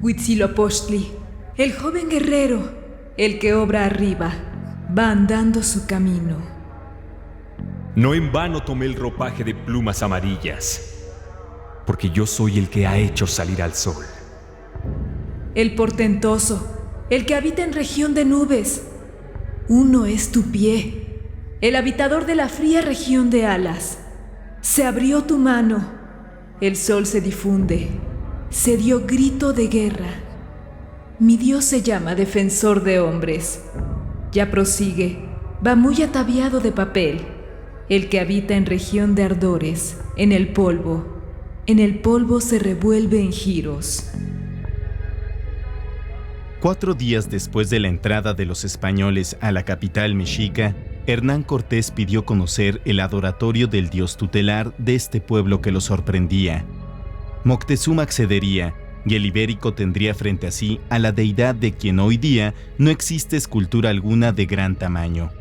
Huitzilopochtli, el joven guerrero, el que obra arriba, va andando su camino. No en vano tomé el ropaje de plumas amarillas, porque yo soy el que ha hecho salir al sol. El portentoso, el que habita en región de nubes. Uno es tu pie, el habitador de la fría región de alas. Se abrió tu mano, el sol se difunde, se dio grito de guerra. Mi Dios se llama defensor de hombres. Ya prosigue, va muy ataviado de papel, el que habita en región de ardores, en el polvo se revuelve en giros. 4 días después de la entrada de los españoles a la capital mexica, Hernán Cortés pidió conocer el adoratorio del dios tutelar de este pueblo que lo sorprendía. Moctezuma accedería, y el ibérico tendría frente a sí a la deidad de quien hoy día no existe escultura alguna de gran tamaño.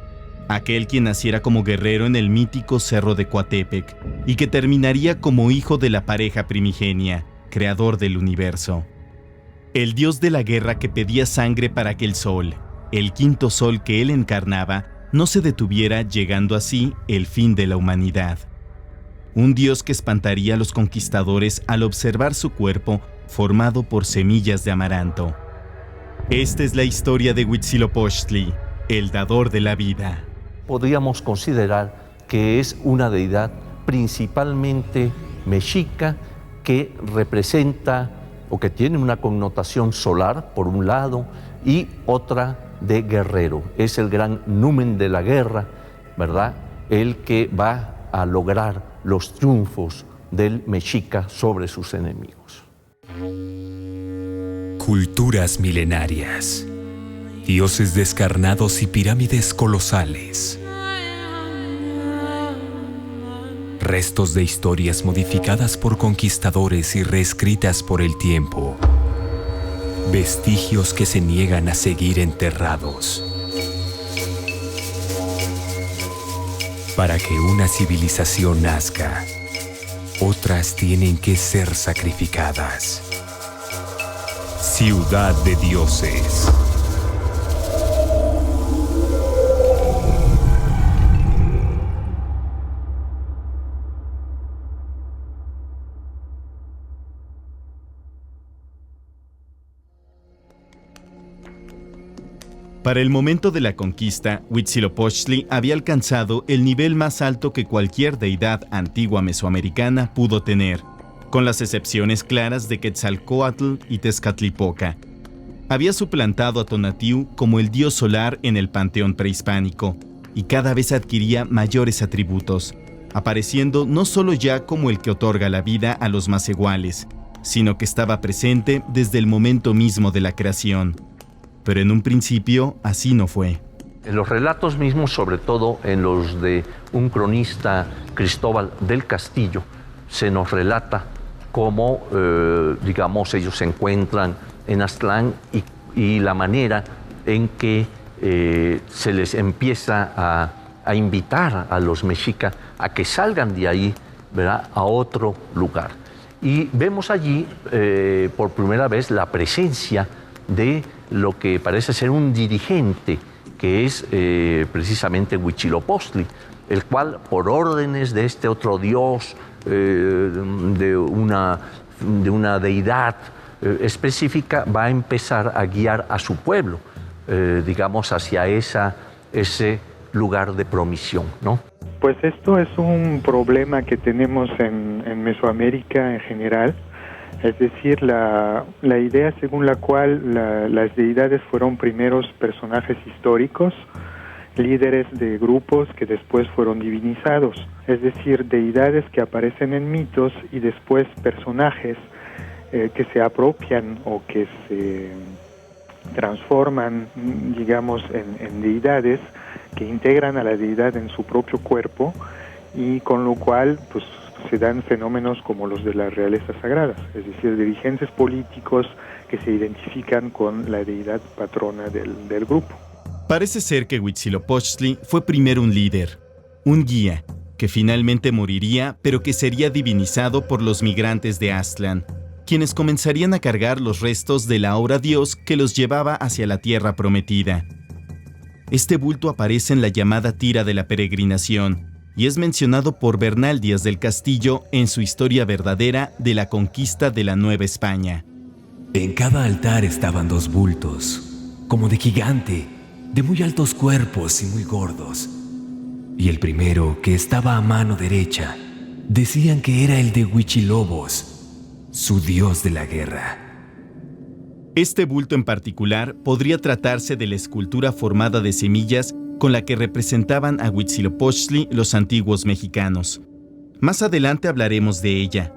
Aquel quien naciera como guerrero en el mítico Cerro de Coatepec y que terminaría como hijo de la pareja primigenia, creador del universo. El dios de la guerra que pedía sangre para que el sol, el quinto sol que él encarnaba, no se detuviera, llegando así el fin de la humanidad. Un dios que espantaría a los conquistadores al observar su cuerpo formado por semillas de amaranto. Esta es la historia de Huitzilopochtli, el dador de la vida. Podríamos considerar que es una deidad principalmente mexica que representa o que tiene una connotación solar, por un lado, y otra de guerrero. Es el gran numen de la guerra, ¿verdad? El que va a lograr los triunfos del mexica sobre sus enemigos. Culturas milenarias, dioses descarnados y pirámides colosales. Restos de historias modificadas por conquistadores y reescritas por el tiempo. Vestigios que se niegan a seguir enterrados. Para que una civilización nazca, otras tienen que ser sacrificadas. Ciudad de dioses. Para el momento de la conquista, Huitzilopochtli había alcanzado el nivel más alto que cualquier deidad antigua mesoamericana pudo tener, con las excepciones claras de Quetzalcóatl y Tezcatlipoca. Había suplantado a Tonatiuh como el dios solar en el panteón prehispánico, y cada vez adquiría mayores atributos, apareciendo no solo ya como el que otorga la vida a los más iguales, sino que estaba presente desde el momento mismo de la creación. Pero en un principio así no fue. En los relatos mismos, sobre todo en los de un cronista, Cristóbal del Castillo, se nos relata cómo, digamos, ellos se encuentran en Aztlán y la manera en que se les empieza a invitar a los mexicas a que salgan de ahí, ¿verdad?, a otro lugar. Y vemos allí por primera vez la presencia de lo que parece ser un dirigente, que es precisamente Huitzilopochtli, el cual, por órdenes de este otro dios, de una deidad específica, va a empezar a guiar a su pueblo, digamos, hacia ese lugar de promisión, ¿no? Pues esto es un problema que tenemos en Mesoamérica en general. Es decir, la idea según la cual las deidades fueron primeros personajes históricos, líderes de grupos que después fueron divinizados. Es decir, deidades que aparecen en mitos y después personajes que se apropian o que se transforman, digamos, en deidades que integran a la deidad en su propio cuerpo, y con lo cual, pues, se dan fenómenos como los de las realezas sagradas, es decir, dirigentes políticos que se identifican con la deidad patrona del grupo. Parece ser que Huitzilopochtli fue primero un líder, un guía, que finalmente moriría, pero que sería divinizado por los migrantes de Aztlán, quienes comenzarían a cargar los restos del ahora Dios que los llevaba hacia la tierra prometida. Este bulto aparece en la llamada tira de la peregrinación y es mencionado por Bernal Díaz del Castillo en su historia verdadera de la conquista de la Nueva España. En cada altar estaban 2 bultos, como de gigante, de muy altos cuerpos y muy gordos. Y el primero, que estaba a mano derecha, decían que era el de Huichilobos, su dios de la guerra. Este bulto en particular podría tratarse de la escultura formada de semillas con la que representaban a Huitzilopochtli los antiguos mexicanos. Más adelante hablaremos de ella.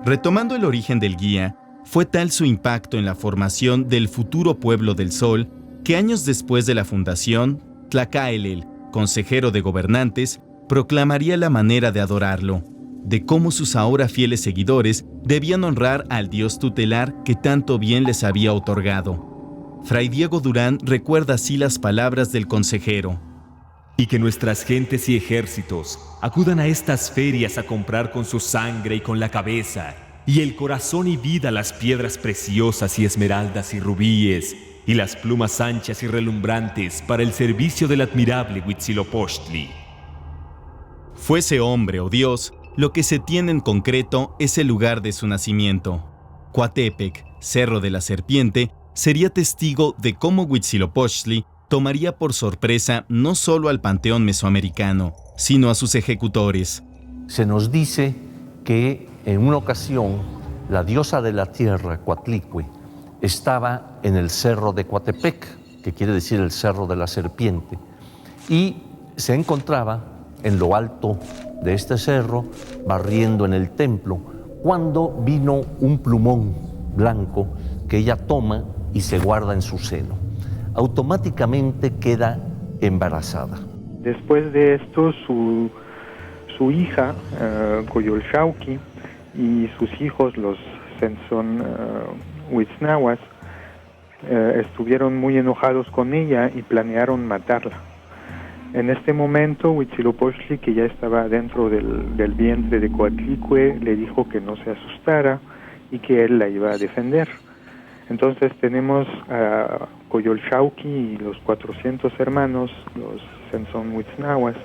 Retomando el origen del guía, fue tal su impacto en la formación del futuro pueblo del Sol que años después de la fundación, Tlacaelel, consejero de gobernantes, proclamaría la manera de adorarlo, de cómo sus ahora fieles seguidores debían honrar al dios tutelar que tanto bien les había otorgado. Fray Diego Durán recuerda así las palabras del consejero. Y que nuestras gentes y ejércitos acudan a estas ferias a comprar con su sangre y con la cabeza, y el corazón y vida las piedras preciosas y esmeraldas y rubíes, y las plumas anchas y relumbrantes para el servicio del admirable Huitzilopochtli. Fuese hombre o dios, lo que se tiene en concreto es el lugar de su nacimiento. Coatepec, Cerro de la Serpiente, sería testigo de cómo Huitzilopochtli tomaría por sorpresa no solo al panteón mesoamericano, sino a sus ejecutores. Se nos dice que en una ocasión la diosa de la tierra, Coatlicue, estaba en el cerro de Coatepec, que quiere decir el cerro de la serpiente, y se encontraba en lo alto de este cerro, barriendo en el templo, cuando vino un plumón blanco que ella toma y se guarda en su seno. Automáticamente queda embarazada. Después de esto, su hija, Coyolxauhqui, y sus hijos, los Censon Huitznahuas, estuvieron muy enojados con ella y planearon matarla. En este momento, Huitzilopochtli, que ya estaba dentro del vientre de Coatlicue, le dijo que no se asustara y que él la iba a defender. Entonces tenemos a Coyolxauhqui y los 400 hermanos, los Censon Huitznahuas,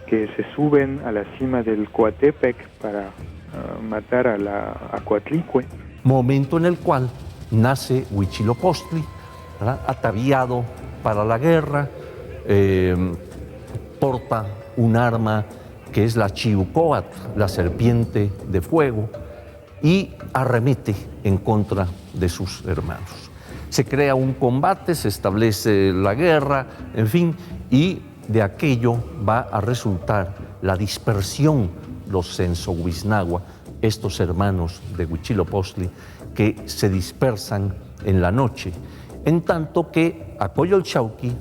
que se suben a la cima del Coatepec para matar a Coatlicue. Momento en el cual nace Huitzilopochtli, ¿verdad?, ataviado para la guerra, porta un arma que es la Chiucoatl, la serpiente de fuego, y arremete en contra de sus hermanos. Se crea un combate, se establece la guerra, en fin, y de aquello va a resultar la dispersión, los Censohuitznahua, estos hermanos de Huitzilopochtli, que se dispersan en la noche, en tanto que a Coyolxauhqui,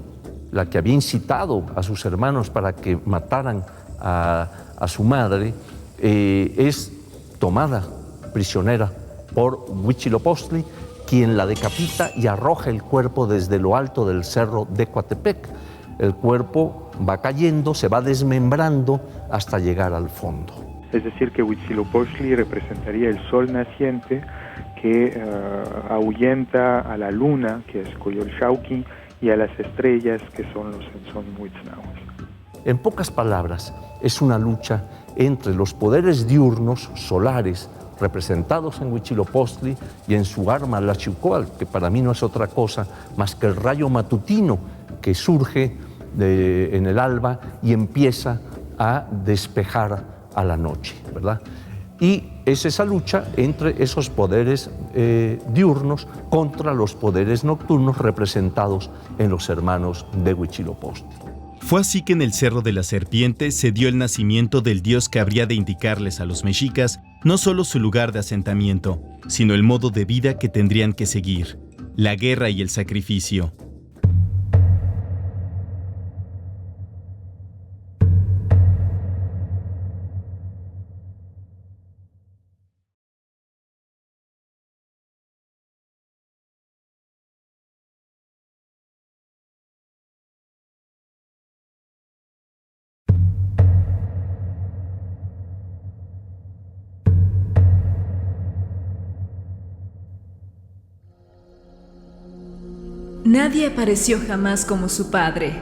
la que había incitado a sus hermanos para que mataran a su madre, es tomada prisionera por Huitzilopochtli, quien la decapita y arroja el cuerpo desde lo alto del cerro de Coatepec. El cuerpo va cayendo, se va desmembrando hasta llegar al fondo. Es decir, que Huitzilopochtli representaría el sol naciente que ahuyenta a la luna, que es Coyolxauhqui, y a las estrellas, que son los Censon Huitznahuas. En pocas palabras, es una lucha entre los poderes diurnos solares representados en Huitzilopochtli y en su arma, la Chiucoatl, que para mí no es otra cosa más que el rayo matutino que surge en el alba y empieza a despejar a la noche, ¿verdad? Y es esa lucha entre esos poderes diurnos contra los poderes nocturnos representados en los hermanos de Huitzilopochtli. Fue así que en el Cerro de la Serpiente se dio el nacimiento del dios que habría de indicarles a los mexicas no solo su lugar de asentamiento, sino el modo de vida que tendrían que seguir, la guerra y el sacrificio. Nadie apareció jamás como su padre.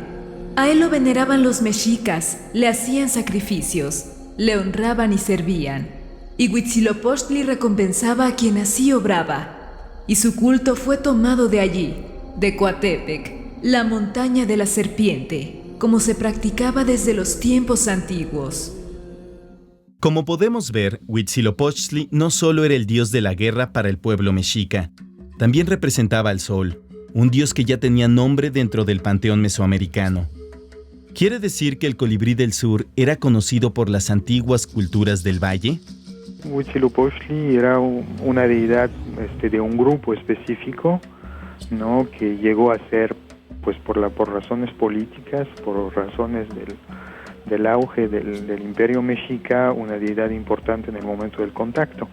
A él lo veneraban los mexicas, le hacían sacrificios, le honraban y servían. Y Huitzilopochtli recompensaba a quien así obraba. Y su culto fue tomado de allí, de Coatepec, la montaña de la serpiente, como se practicaba desde los tiempos antiguos. Como podemos ver, Huitzilopochtli no solo era el dios de la guerra para el pueblo mexica, también representaba al sol, un dios que ya tenía nombre dentro del panteón mesoamericano. ¿Quiere decir que el colibrí del sur era conocido por las antiguas culturas del valle? Huitzilopochtli era una deidad de un grupo específico, ¿no? Que llegó a ser, pues por razones políticas, por razones del auge del imperio mexica, una deidad importante en el momento del contacto.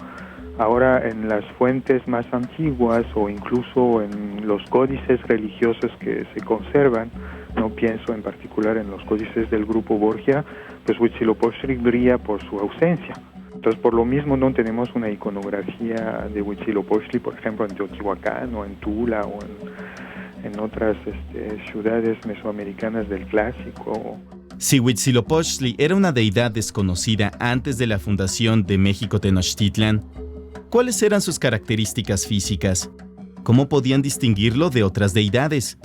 Ahora, en las fuentes más antiguas o incluso en los códices religiosos que se conservan, no pienso en particular en los códices del grupo Borgia, pues Huitzilopochtli brilla por su ausencia. Entonces, por lo mismo no tenemos una iconografía de Huitzilopochtli, por ejemplo, en Teotihuacán o en Tula o en otras ciudades mesoamericanas del Clásico. Si Huitzilopochtli era una deidad desconocida antes de la fundación de México Tenochtitlan, ¿cuáles eran sus características físicas? ¿Cómo podían distinguirlo de otras deidades?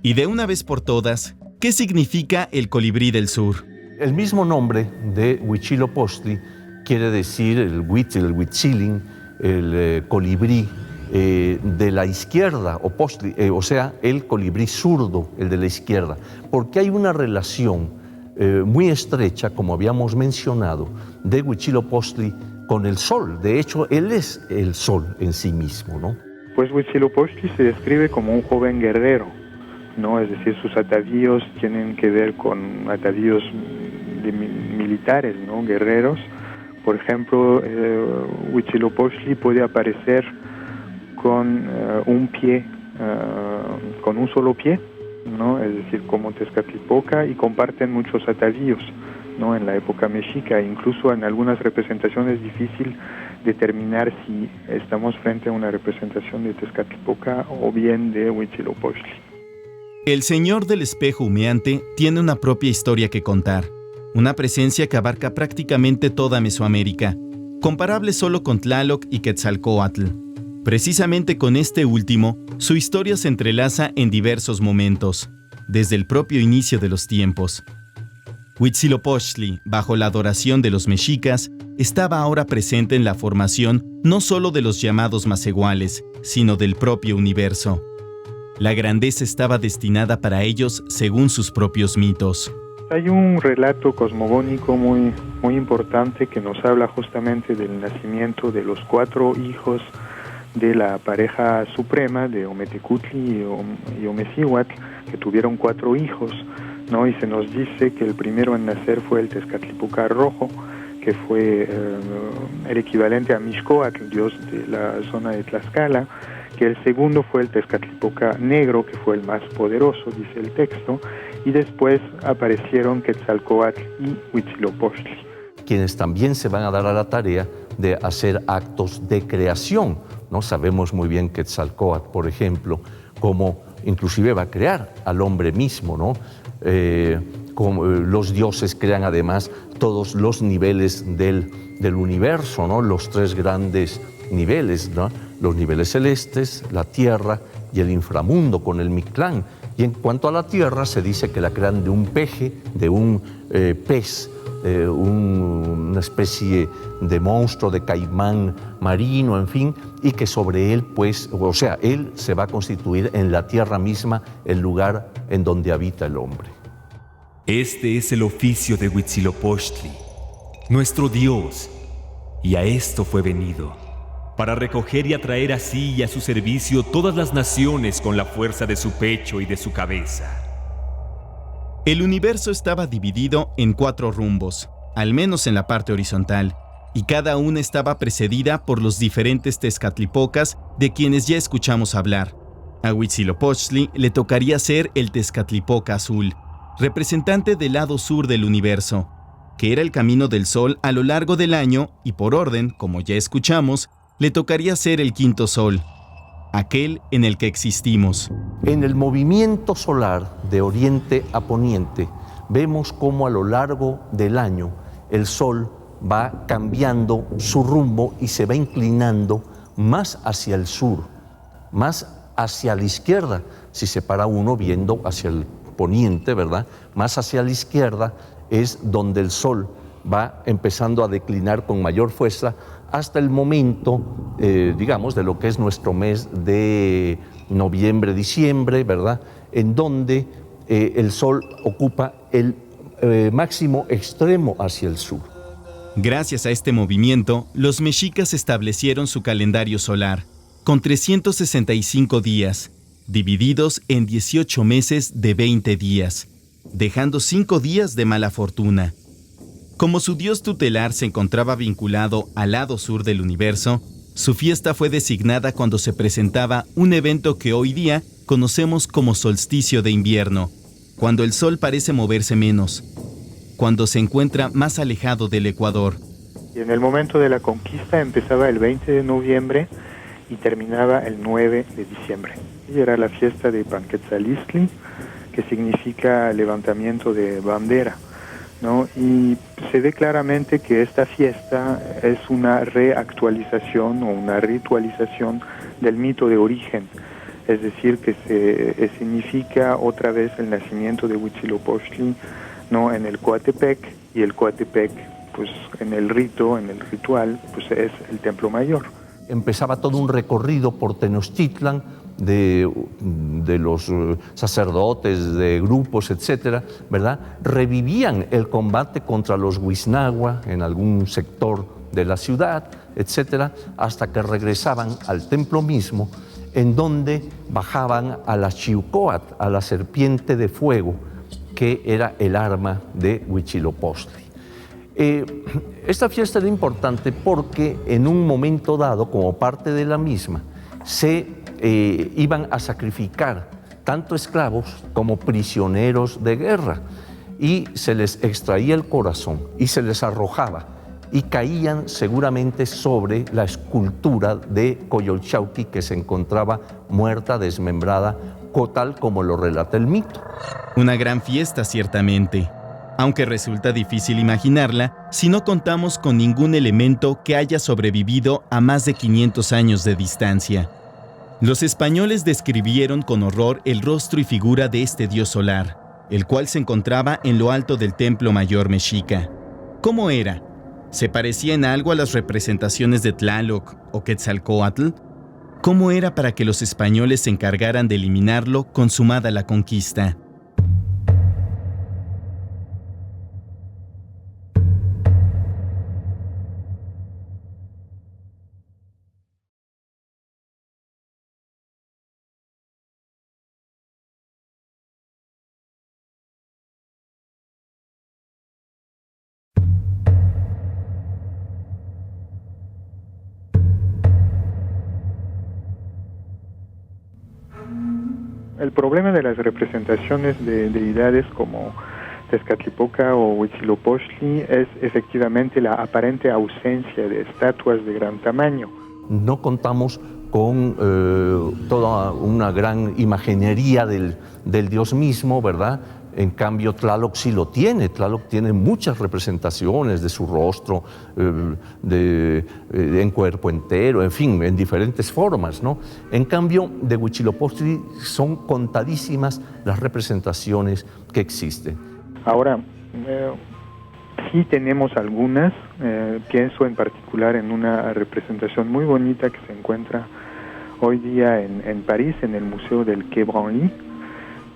Y de una vez por todas, ¿qué significa el colibrí del sur? El mismo nombre de Huitzilopochtli quiere decir el Huitzilin, el colibrí de la izquierda, o sea, el colibrí zurdo, el de la izquierda, porque hay una relación muy estrecha, como habíamos mencionado, de Huitzilopochtli con el sol. De hecho, él es el sol en sí mismo, ¿no? Pues Huitzilopochtli se describe como un joven guerrero, ¿no? Es decir, sus atavíos tienen que ver con atavíos militares, ¿no? Guerreros. Por ejemplo, Huitzilopochtli puede aparecer con un pie, con un solo pie, ¿no? Es decir, como Tezcatlipoca, y comparten muchos atavíos, ¿no? En la época mexica. Incluso en algunas representaciones es difícil determinar si estamos frente a una representación de Tezcatlipoca o bien de Huitzilopochtli. El Señor del Espejo Humeante tiene una propia historia que contar, una presencia que abarca prácticamente toda Mesoamérica, comparable solo con Tlaloc y Quetzalcóatl. Precisamente con este último, su historia se entrelaza en diversos momentos, desde el propio inicio de los tiempos. Huitzilopochtli, bajo la adoración de los mexicas, estaba ahora presente en la formación no solo de los llamados macehuales, sino del propio universo. La grandeza estaba destinada para ellos según sus propios mitos. Hay un relato cosmogónico muy importante que nos habla justamente del nacimiento de los 4 hijos de la pareja suprema de Ometecutli y Omecihuatl, que tuvieron 4 hijos, ¿no? Y se nos dice que el primero en nacer fue el Tezcatlipoca rojo, que fue el equivalente a Mixcoatl, dios de la zona de Tlaxcala, que el segundo fue el Tezcatlipoca negro, que fue el más poderoso, dice el texto, y después aparecieron Quetzalcóatl y Huitzilopochtli, quienes también se van a dar a la tarea de hacer actos de creación, ¿no? Sabemos muy bien que Quetzalcóatl, por ejemplo, cómo inclusive va a crear al hombre mismo, ¿no? Como los dioses crean además todos los niveles del universo, ¿no? Los 3 grandes niveles, ¿no? Los niveles celestes, la tierra y el inframundo con el Mictlán. Y en cuanto a la tierra, se dice que la crean de un peje, de un pez, una especie de monstruo, de caimán marino, en fin, y que sobre él, pues, o sea, él se va a constituir en la tierra misma, el lugar en donde habita el hombre. Este es el oficio de Huitzilopochtli, nuestro Dios, y a esto fue venido, para recoger y atraer así y a su servicio todas las naciones con la fuerza de su pecho y de su cabeza. El universo estaba dividido en 4 rumbos, al menos en la parte horizontal, y cada una estaba precedida por los diferentes Tezcatlipocas de quienes ya escuchamos hablar. A Huitzilopochtli le tocaría ser el Tezcatlipoca azul, representante del lado sur del universo, que era el camino del sol a lo largo del año y por orden, como ya escuchamos, le tocaría ser el 5.º sol. aquel en el que existimos. En el movimiento solar de oriente a poniente, vemos cómo a lo largo del año el Sol va cambiando su rumbo y se va inclinando más hacia el sur, más hacia la izquierda, si se para uno viendo hacia el poniente, ¿verdad? Más hacia la izquierda es donde el Sol va empezando a declinar con mayor fuerza hasta el momento, digamos, de lo que es nuestro mes de noviembre, diciembre, ¿verdad? En donde el Sol ocupa el máximo extremo hacia el sur. Gracias a este movimiento, los mexicas establecieron su calendario solar, con 365 días, divididos en 18 meses de 20 días, dejando 5 días de mala fortuna. Como su dios tutelar se encontraba vinculado al lado sur del universo, su fiesta fue designada cuando se presentaba un evento que hoy día conocemos como solsticio de invierno, cuando el sol parece moverse menos, cuando se encuentra más alejado del ecuador. Y en el momento de la conquista empezaba el 20 de noviembre y terminaba el 9 de diciembre. Y era la fiesta de Panquetzalistli, que significa levantamiento de bandera, ¿no? Y se ve claramente que esta fiesta es una reactualización o una ritualización del mito de origen, es decir, que se significa otra vez el nacimiento de Huitzilopochtli, ¿no? En el Coatepec, y el Coatepec, pues en el rito, en el ritual, pues es el templo mayor. Empezaba todo un recorrido por Tenochtitlan de los sacerdotes, de grupos, etcétera, ¿verdad? Revivían el combate contra los Huiznagua en algún sector de la ciudad, etcétera, hasta que regresaban al templo mismo, en donde bajaban a la Xiucoatl, a la serpiente de fuego, que era el arma de Huitzilopochtli. Esta fiesta era importante porque en un momento dado, como parte de la misma, se iban a sacrificar tanto esclavos como prisioneros de guerra, y se les extraía el corazón y se les arrojaba, y caían seguramente sobre la escultura de Coyolxauhqui, que se encontraba muerta, desmembrada, tal como lo relata el mito. Una gran fiesta, ciertamente, aunque resulta difícil imaginarla si no contamos con ningún elemento que haya sobrevivido a más de 500 años de distancia. Los españoles describieron con horror el rostro y figura de este dios solar, el cual se encontraba en lo alto del templo mayor mexica. ¿Cómo era? ¿Se parecía en algo a las representaciones de Tlaloc o Quetzalcóatl? ¿Cómo era para que los españoles se encargaran de eliminarlo consumada la conquista? El problema de las representaciones de deidades como Tezcatlipoca o Huitzilopochtli es efectivamente la aparente ausencia de estatuas de gran tamaño. No contamos con toda una gran imaginería del dios mismo, ¿verdad? En cambio, Tlaloc sí lo tiene. Tlaloc tiene muchas representaciones de su rostro, en cuerpo entero, en fin, en diferentes formas, ¿no? En cambio, de Huitzilopochtli son contadísimas las representaciones que existen. Ahora, sí tenemos algunas. Pienso en particular en una representación muy bonita que se encuentra hoy día en París, en el Museo del Quai Branly,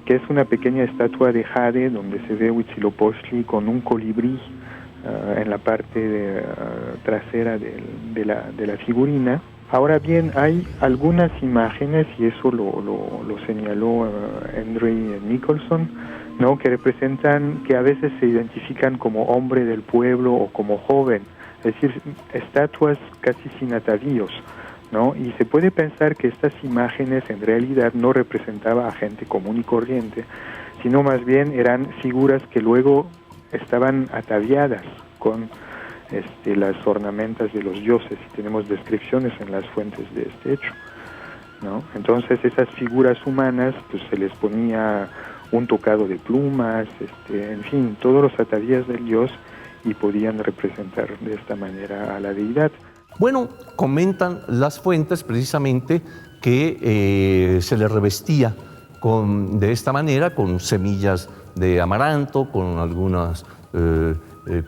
que es una pequeña estatua de jade donde se ve Huitzilopochtli con un colibrí en la parte trasera de la figurina. Ahora bien, hay algunas imágenes, y eso lo señaló Henry Nicholson, ¿no?, que representan, que a veces se identifican como hombre del pueblo o como joven, es decir, estatuas casi sin atavíos, ¿no? Y se puede pensar que estas imágenes en realidad no representaban a gente común y corriente, sino más bien eran figuras que luego estaban ataviadas con las ornamentas de los dioses, y tenemos descripciones en las fuentes de este hecho. ¿no? Entonces esas figuras humanas pues se les ponía un tocado de plumas, en fin, todos los atavíos del dios y podían representar de esta manera a la deidad. Bueno, comentan las fuentes precisamente que se le revestía de esta manera, con semillas de amaranto, con algunas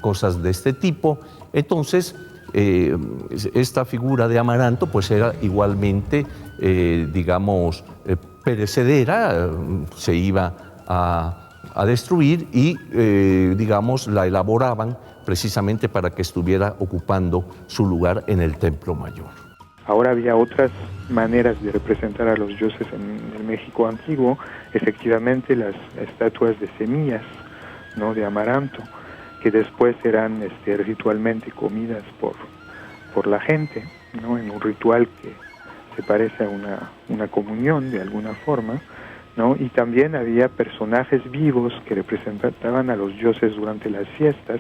cosas de este tipo. Entonces, esta figura de amaranto pues era igualmente, digamos, perecedera, se iba a destruir y, digamos, la elaboraban precisamente para que estuviera ocupando su lugar en el Templo Mayor. Ahora había otras maneras de representar a los dioses en el México antiguo, efectivamente las estatuas de semillas, ¿no?, de amaranto, que después eran ritualmente comidas por la gente, ¿no?, en un ritual que se parece a una comunión de alguna forma, ¿no? Y también había personajes vivos que representaban a los dioses durante las fiestas,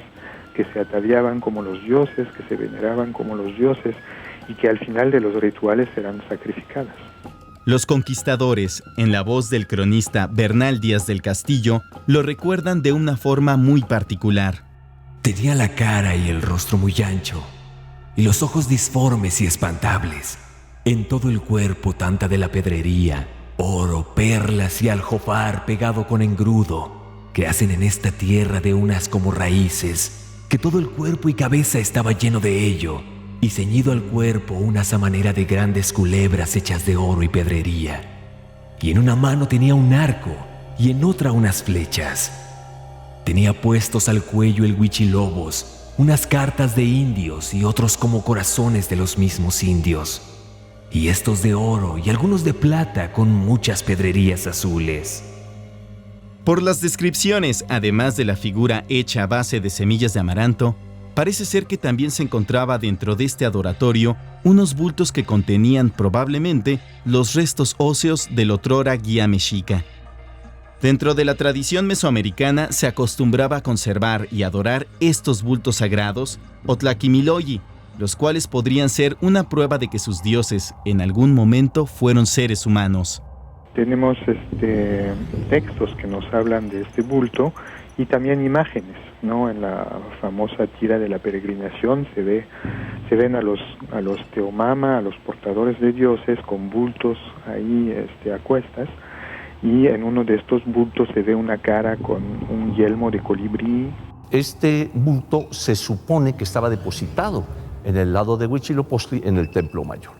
que se ataviaban como los dioses, que se veneraban como los dioses y que al final de los rituales eran sacrificadas. Los conquistadores, en la voz del cronista Bernal Díaz del Castillo, lo recuerdan de una forma muy particular. Tenía la cara y el rostro muy ancho, y los ojos disformes y espantables. En todo el cuerpo tanta de la pedrería, oro, perlas y aljofar pegado con engrudo, que hacen en esta tierra de unas como raíces, que todo el cuerpo y cabeza estaba lleno de ello, y ceñido al cuerpo una samanera de grandes culebras hechas de oro y pedrería. Y en una mano tenía un arco, y en otra unas flechas. Tenía puestos al cuello el huichilobos, unas cartas de indios y otros como corazones de los mismos indios, y estos de oro y algunos de plata con muchas pedrerías azules. Por las descripciones, además de la figura hecha a base de semillas de amaranto, parece ser que también se encontraba dentro de este adoratorio unos bultos que contenían probablemente los restos óseos del otrora guía mexica. Dentro de la tradición mesoamericana se acostumbraba a conservar y adorar estos bultos sagrados, o tlaquimiloyi, los cuales podrían ser una prueba de que sus dioses en algún momento fueron seres humanos. Tenemos textos que nos hablan de este bulto y también imágenes, ¿no? En la famosa tira de la peregrinación se ven a los teomama, a los portadores de dioses con bultos ahí a cuestas, y en uno de estos bultos se ve una cara con un yelmo de colibrí. Este bulto se supone que estaba depositado en el lado de Huitzilopochtli en el Templo Mayor.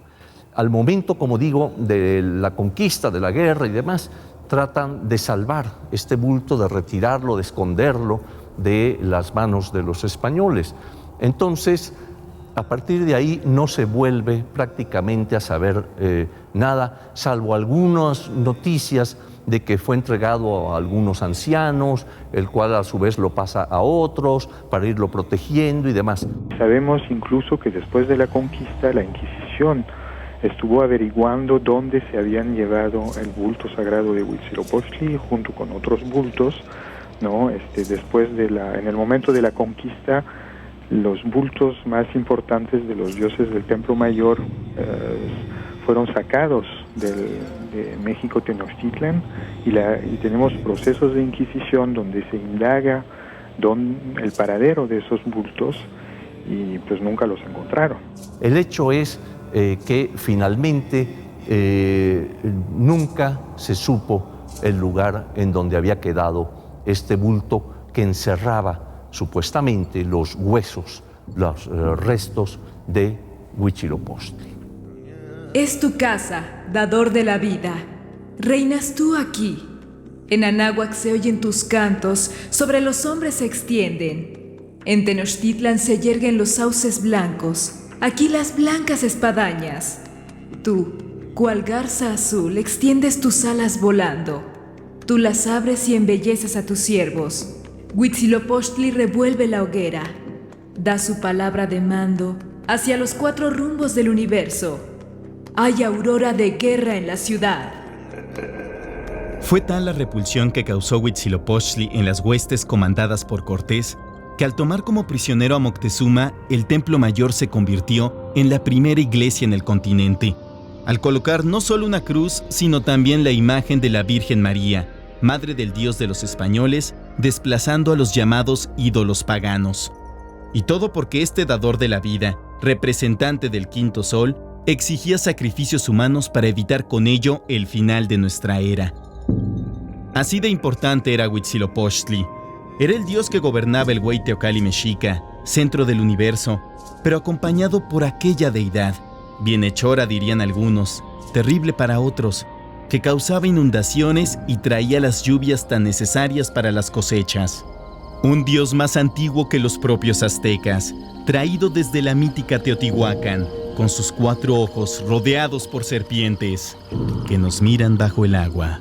Al momento, como digo, de la conquista, de la guerra y demás, tratan de salvar este bulto, de retirarlo, de esconderlo de las manos de los españoles. Entonces, a partir de ahí no se vuelve prácticamente a saber nada, salvo algunas noticias de que fue entregado a algunos ancianos, el cual a su vez lo pasa a otros para irlo protegiendo y demás. Sabemos incluso que después de la conquista, la Inquisición estuvo averiguando dónde se habían llevado el bulto sagrado de Huitzilopochtli junto con otros bultos, ¿no? En el momento de la conquista, los bultos más importantes de los dioses del Templo Mayor fueron sacados de México Tenochtitlan y tenemos procesos de inquisición donde se indaga el paradero de esos bultos y pues nunca los encontraron. El hecho es que finalmente nunca se supo el lugar en donde había quedado este bulto que encerraba supuestamente los huesos, los restos de Huitzilopochtli. Es tu casa, dador de la vida. Reinas tú aquí. En Anáhuac se oyen tus cantos, sobre los hombres se extienden. En Tenochtitlan se yerguen los sauces blancos, aquí las blancas espadañas. Tú, cual garza azul, extiendes tus alas volando. Tú las abres y embelleces a tus siervos. Huitzilopochtli revuelve la hoguera. Da su palabra de mando hacia los 4 rumbos del universo. Hay aurora de guerra en la ciudad. Fue tal la repulsión que causó Huitzilopochtli en las huestes comandadas por Cortés, que al tomar como prisionero a Moctezuma, el Templo Mayor se convirtió en la primera iglesia en el continente, al colocar no solo una cruz, sino también la imagen de la Virgen María, madre del Dios de los españoles, desplazando a los llamados ídolos paganos. Y todo porque este dador de la vida, representante del quinto sol, exigía sacrificios humanos para evitar con ello el final de nuestra era. Así de importante era Huitzilopochtli. Era el dios que gobernaba el Hueyteocalli mexica, centro del universo, pero acompañado por aquella deidad, bienhechora dirían algunos, terrible para otros, que causaba inundaciones y traía las lluvias tan necesarias para las cosechas. Un dios más antiguo que los propios aztecas, traído desde la mítica Teotihuacán, con sus 4 ojos rodeados por serpientes, que nos miran bajo el agua.